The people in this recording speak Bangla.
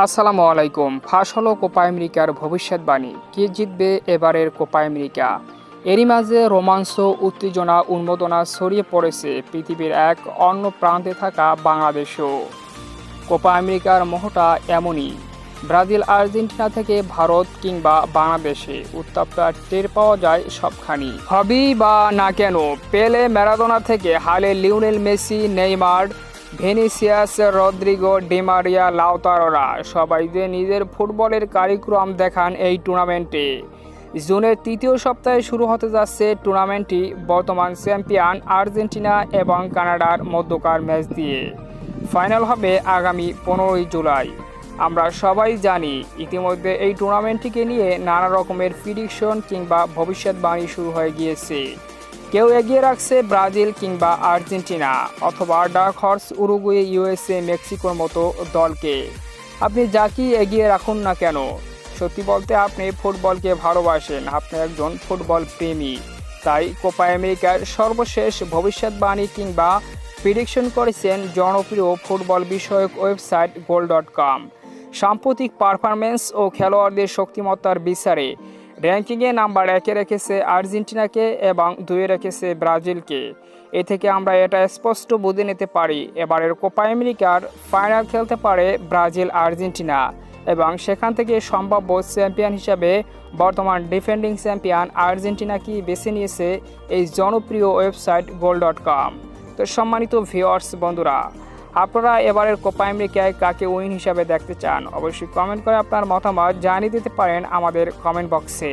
আসসালামু আলাইকুম। ফাঁস হলো কোপা আমেরিকার ভবিষ্যৎবাণী। কে জিতবে এবারের কোপা আমেরিকা? এরই মাঝে রোমাঞ্চ, উত্তেজনা, উন্মাদনা ছড়িয়ে পড়েছে পৃথিবীর এক অন্য প্রান্তে থাকা বাংলাদেশেও। কোপা আমেরিকার মোহটা এমনই। ব্রাজিল, আর্জেন্টিনা থেকে ভারত কিংবা বাংলাদেশে উত্তাপটা টের পাওয়া যায় সবখানি। হবেই বা না কেন, পেলে, ম্যারাডোনা থেকে হালে Lionel Messi, Neymar, Vinicius, Rodrygo, Di Maria, লাউতারোরা সবাই যে নিজের ফুটবলের কারিক্রম দেখান এই টুর্নামেন্টে। জুনের তৃতীয় সপ্তাহে শুরু হতে যাচ্ছে টুর্নামেন্টটি বর্তমান চ্যাম্পিয়ন আর্জেন্টিনা এবং কানাডার মধ্যকার ম্যাচ দিয়ে। ফাইনাল হবে আগামী 15ই জুলাই। আমরা সবাই জানি ইতিমধ্যে এই টুর্নামেন্টটিকে নিয়ে নানা রকমের প্রিডিকশন কিংবা ভবিষ্যৎবাণী শুরু হয়ে গিয়েছে। কেউ এগিয়ে রাখছে ব্রাজিল কিংবা আর্জেন্টিনা, অথবা ডার্ক হর্স উরুগুয়ে, ইউএসএ, মেক্সিকোর মতো দলকে। আপনি যাকেই এগিয়ে রাখুন না কেন, সত্যি বলতে আপনি ফুটবলকে ভালোবাসেন, আপনি একজন ফুটবল প্রেমী। তাই কোপা আমেরিকার সর্বশেষ ভবিষ্যৎবাণী কিংবা প্রিডিকশন করেছেন জনপ্রিয় ফুটবল বিষয়ক ওয়েবসাইট গোল.com। সাম্প্রতিক পারফরম্যান্স ও খেলোয়াড়দের শক্তিমত্তার বিচারে র্যাঙ্কিংয়ে নাম্বার 1-এ রেখেছে আর্জেন্টিনাকে এবং 2-এ রেখেছে ব্রাজিলকে। এ থেকে আমরা এটা স্পষ্ট বুঝে নিতে পারি এবারের কোপা আমেরিকার ফাইনাল খেলতে পারে ব্রাজিল আর্জেন্টিনা, এবং সেখান থেকে সম্ভাব্য চ্যাম্পিয়ন হিসাবে বর্তমান ডিফেন্ডিং চ্যাম্পিয়ন আর্জেন্টিনাকেই বেছে নিয়েছে এই জনপ্রিয় ওয়েবসাইট গোল.com। তো সম্মানিত ভিউয়ার্স বন্ধুরা, আপনারা এবারের কোপা আমেরিকায় কাকে উইন হিসাবে দেখতে চান? অবশ্যই কমেন্ট করে আপনার মতামত জানিয়ে দিতে পারেন আমাদের কমেন্ট বক্সে।